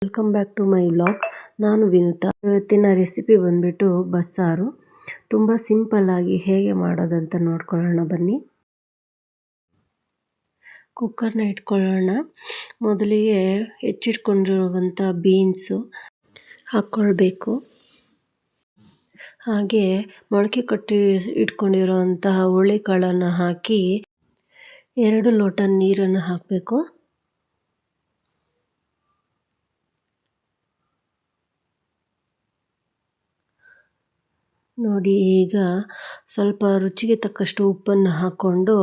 Welcome back to my vlog. ನಾನು ವಿನುತಾ. ಇವತ್ತಿನ recipe ಬಂದ್ಬಿಟ್ಟು ಬಸ್ಸಾರು. ತುಂಬ ಸಿಂಪಲ್ ಆಗಿ ಹೇಗೆ ಮಾಡೋದಂತ ನೋಡ್ಕೊಳ್ಳೋಣ ಬನ್ನಿ. ಕುಕ್ಕರ್ನ ಇಟ್ಕೊಳ್ಳೋಣ. ಮೊದಲಿಗೆ ಹೆಚ್ಚಿಟ್ಕೊಂಡಿರುವಂಥ ಬೀನ್ಸು ಹಾಕ್ಕೊಳ್ಬೇಕು. ಹಾಗೆ ಮೊಳಕೆ ಕಟ್ಟಿ ಇಟ್ಕೊಂಡಿರುವಂತಹ ಹುರುಳಿಕಾಳನ್ನು ಹಾಕಿ 2 ಲೋಟ ನೀರನ್ನು ಹಾಕಬೇಕು. ನೋಡಿ, ಈಗ ಸ್ವಲ್ಪ ರುಚಿಗೆ ತಕ್ಕಷ್ಟು ಉಪ್ಪನ್ನು ಹಾಕ್ಕೊಂಡು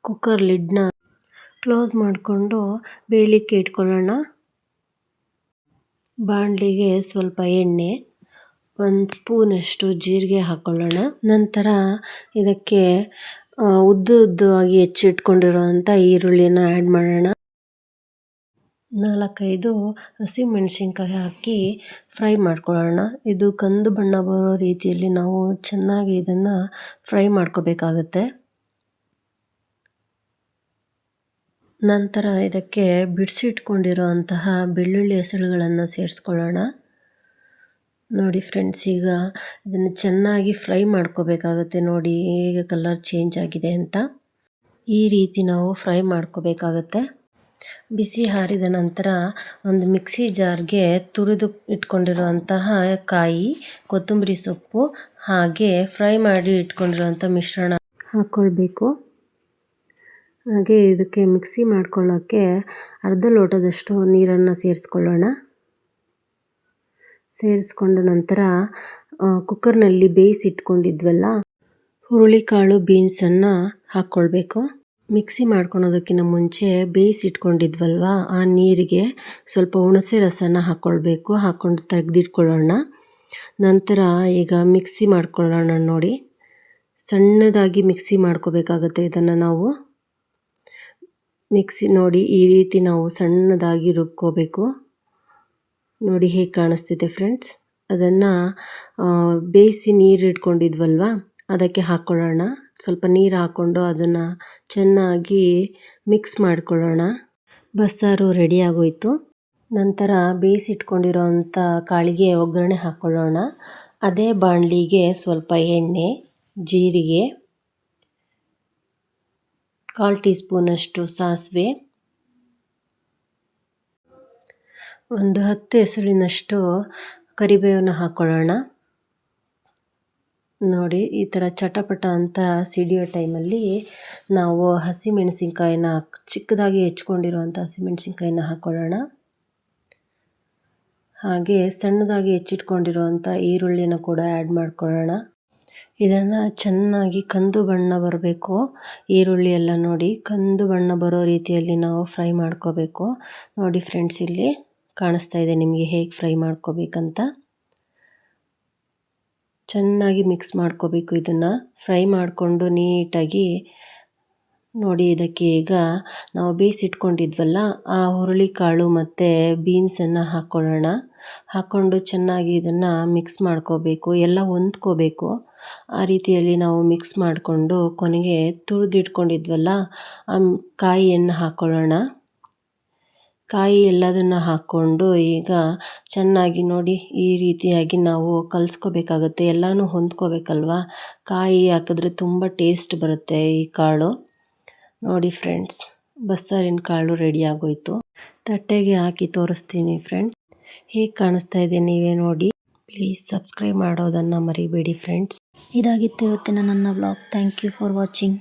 ಕುಕ್ಕರ್ ಲಿಡ್ನ ಕ್ಲೋಸ್ ಮಾಡಿಕೊಂಡು ಬೇಯಲಿಕ್ಕೆ ಇಟ್ಕೊಳ್ಳೋಣ. ಬಾಣಲಿಗೆ ಸ್ವಲ್ಪ ಎಣ್ಣೆ, 1 ಸ್ಪೂನಷ್ಟು ಜೀರಿಗೆ ಹಾಕ್ಕೊಳ್ಳೋಣ. ನಂತರ ಇದಕ್ಕೆ ಉದ್ದುದ್ದವಾಗಿ ಹೆಚ್ಚಿಟ್ಕೊಂಡಿರುವಂಥ ಈರುಳ್ಳಿನ ಆ್ಯಡ್ ಮಾಡೋಣ. 4-5 ಹಸಿಮೆಣಸಿನ್ಕಾಯಿ ಹಾಕಿ ಫ್ರೈ ಮಾಡ್ಕೊಳ್ಳೋಣ. ಇದು ಕಂದು ಬಣ್ಣ ಬರೋ ರೀತಿಯಲ್ಲಿ ನಾವು ಚೆನ್ನಾಗಿ ಇದನ್ನು ಫ್ರೈ ಮಾಡ್ಕೋಬೇಕಾಗತ್ತೆ. ನಂತರ ಇದಕ್ಕೆ ಬಿಡಿಸಿಟ್ಕೊಂಡಿರೋಂತಹ ಬೆಳ್ಳುಳ್ಳಿ ಹೆಸರುಗಳನ್ನು ಸೇರಿಸ್ಕೊಳ್ಳೋಣ. ನೋಡಿ ಫ್ರೆಂಡ್ಸ್, ಈಗ ಇದನ್ನು ಚೆನ್ನಾಗಿ ಫ್ರೈ ಮಾಡ್ಕೋಬೇಕಾಗತ್ತೆ. ನೋಡಿ ಈಗ ಕಲರ್ ಚೇಂಜ್ ಆಗಿದೆ ಅಂತ. ಈ ರೀತಿ ನಾವು ಫ್ರೈ ಮಾಡ್ಕೋಬೇಕಾಗತ್ತೆ. ಬಿಸಿ ಆರಿದ ನಂತರ ಒಂದು ಮಿಕ್ಸಿ ಜಾರ್ಗೆ ತುರಿದು ಇಟ್ಕೊಂಡಿರುವಂತಹ ಕಾಯಿ, ಕೊತ್ತಂಬರಿ ಸೊಪ್ಪು ಹಾಗೆ ಫ್ರೈ ಮಾಡಿ ಇಟ್ಕೊಂಡಿರುವಂಥ ಮಿಶ್ರಣ ಹಾಕ್ಕೊಳ್ಬೇಕು. ಹಾಗೆ ಇದಕ್ಕೆ ಮಿಕ್ಸಿ ಮಾಡ್ಕೊಳ್ಳೋಕ್ಕೆ ಅರ್ಧ ಲೋಟದಷ್ಟು ನೀರನ್ನು ಸೇರಿಸ್ಕೊಳ್ಳೋಣ. ಸೇರಿಸ್ಕೊಂಡ ನಂತರ ಕುಕ್ಕರ್ನಲ್ಲಿ ಬೇಯಿಸಿಟ್ಕೊಂಡಿದ್ವಲ್ಲ ಹುರುಳಿಕಾಳು ಬೀನ್ಸನ್ನು ಹಾಕ್ಕೊಳ್ಬೇಕು. ಮಿಕ್ಸಿ ಮಾಡ್ಕೊಳೋದಕ್ಕಿಂತ ಮುಂಚೆ ಬೇಯಿಸಿಟ್ಕೊಂಡಿದ್ವಲ್ವ ಆ ನೀರಿಗೆ ಸ್ವಲ್ಪ ಹುಣಸೆ ರಸನ ಹಾಕ್ಕೊಳ್ಬೇಕು. ಹಾಕ್ಕೊಂಡು ತೆಗೆದಿಟ್ಕೊಳ್ಳೋಣ. ನಂತರ ಈಗ ಮಿಕ್ಸಿ ಮಾಡ್ಕೊಳ್ಳೋಣ. ನೋಡಿ, ಸಣ್ಣದಾಗಿ ಮಿಕ್ಸಿ ಮಾಡ್ಕೋಬೇಕಾಗತ್ತೆ. ಇದನ್ನು ನಾವು ನೋಡಿ ಈ ರೀತಿ ನಾವು ಸಣ್ಣದಾಗಿ ರುಬ್ಕೋಬೇಕು. ನೋಡಿ ಹೇಗೆ ಕಾಣಿಸ್ತಿದೆ ಫ್ರೆಂಡ್ಸ್. ಅದನ್ನು ಬೇಯಿಸಿ ನೀರು ಇಟ್ಕೊಂಡಿದ್ವಲ್ವ ಅದಕ್ಕೆ ಹಾಕ್ಕೊಳ್ಳೋಣ. ಸ್ವಲ್ಪ ನೀರು ಹಾಕ್ಕೊಂಡು ಅದನ್ನು ಚೆನ್ನಾಗಿ ಮಿಕ್ಸ್ ಮಾಡ್ಕೊಳ್ಳೋಣ. ಬಸ್ಸಾರು ರೆಡಿ ಆಗೋಯಿತು. ನಂತರ ಬೇಯಿಸಿಟ್ಕೊಂಡಿರೋಂಥ ಕಾಳಿಗೆ ಒಗ್ಗರಣೆ ಹಾಕ್ಕೊಳ್ಳೋಣ. ಅದೇ ಬಾಣಲಿಗೆ ಸ್ವಲ್ಪ ಎಣ್ಣೆ, ಜೀರಿಗೆ, 1/4 ಟೀ ಸ್ಪೂನಷ್ಟು ಸಾಸಿವೆ, ಒಂದು 10 ಎಸಳಿನಷ್ಟು ಕರಿಬೇವನ್ನು ಹಾಕ್ಕೊಳ್ಳೋಣ. ನೋಡಿ, ಈ ಥರ ಚಟಪಟ ಅಂತ ಸಿಡಿಯೋ ಟೈಮಲ್ಲಿ ನಾವು ಹಸಿಮೆಣಸಿನ್ಕಾಯಿನ ಚಿಕ್ಕದಾಗಿ ಹೆಚ್ಕೊಂಡಿರುವಂಥ ಹಸಿಮೆಣಸಿನ್ಕಾಯಿನ ಹಾಕ್ಕೊಳ್ಳೋಣ. ಹಾಗೆ ಸಣ್ಣದಾಗಿ ಹೆಚ್ಚಿಟ್ಕೊಂಡಿರುವಂಥ ಈರುಳ್ಳಿನ ಕೂಡ ಆ್ಯಡ್ ಮಾಡ್ಕೊಳ್ಳೋಣ. ಇದನ್ನು ಚೆನ್ನಾಗಿ ಕಂದು ಬಣ್ಣ ಬರಬೇಕು. ಈರುಳ್ಳಿ ಎಲ್ಲ ನೋಡಿ ಕಂದು ಬಣ್ಣ ಬರೋ ರೀತಿಯಲ್ಲಿ ನಾವು ಫ್ರೈ ಮಾಡ್ಕೋಬೇಕು. ನೋಡಿ ಫ್ರೆಂಡ್ಸ್, ಇಲ್ಲಿ ಕಾಣಿಸ್ತಾ ಇದೆ ನಿಮಗೆ ಹೇಗೆ ಫ್ರೈ ಮಾಡ್ಕೋಬೇಕಂತ. ಚೆನ್ನಾಗಿ ಮಿಕ್ಸ್ ಮಾಡ್ಕೋಬೇಕು. ಇದನ್ನು ಫ್ರೈ ಮಾಡಿಕೊಂಡು ನೀಟಾಗಿ ನೋಡಿ. ಇದಕ್ಕೆ ಈಗ ನಾವು ಬೇಯಿಸಿಟ್ಕೊಂಡಿದ್ವಲ್ಲ ಆ ಹುರುಳಿಕಾಳು ಮತ್ತು ಬೀನ್ಸನ್ನು ಹಾಕ್ಕೊಳ್ಳೋಣ. ಹಾಕ್ಕೊಂಡು ಚೆನ್ನಾಗಿ ಇದನ್ನು ಮಿಕ್ಸ್ ಮಾಡ್ಕೋಬೇಕು. ಎಲ್ಲ ಹೊಂದ್ಕೋಬೇಕು. ಆ ರೀತಿಯಲ್ಲಿ ನಾವು ಮಿಕ್ಸ್ ಮಾಡಿಕೊಂಡು ಕೊನೆಗೆ ತುರಿದಿಟ್ಕೊಂಡಿದ್ವಲ್ಲ ಆ ಕಾಯಿಯನ್ನು ಹಾಕ್ಕೊಳ್ಳೋಣ. ಕಾಯಿ ಎಲ್ಲದನ್ನು ಹಾಕ್ಕೊಂಡು ಈಗ ಚೆನ್ನಾಗಿ ನೋಡಿ ಈ ರೀತಿಯಾಗಿ ನಾವು ಕಲಿಸ್ಕೋಬೇಕಾಗತ್ತೆ. ಎಲ್ಲನೂ ಹೊಂದ್ಕೋಬೇಕಲ್ವ. ಕಾಯಿ ಹಾಕಿದ್ರೆ ತುಂಬ ಟೇಸ್ಟ್ ಬರುತ್ತೆ ಈ ಕಾಳು. ನೋಡಿ ಫ್ರೆಂಡ್ಸ್, ಬಸ್ಸಾರಿನ ಕಾಳು ರೆಡಿ ಆಗೋಯಿತು. ತಟ್ಟೆಗೆ ಹಾಕಿ ತೋರಿಸ್ತೀನಿ ಫ್ರೆಂಡ್ಸ್. ಹೇಗೆ ಕಾಣಿಸ್ತಾ ಇದೆ ನೀವೇ ನೋಡಿ. ಪ್ಲೀಸ್ ಸಬ್ಸ್ಕ್ರೈಬ್ ಮಾಡೋದನ್ನು ಮರಿಬೇಡಿ ಫ್ರೆಂಡ್ಸ್. ಇದಾಗಿತ್ತು ಇವತ್ತಿನ ನನ್ನ vlog. Thank you for watching.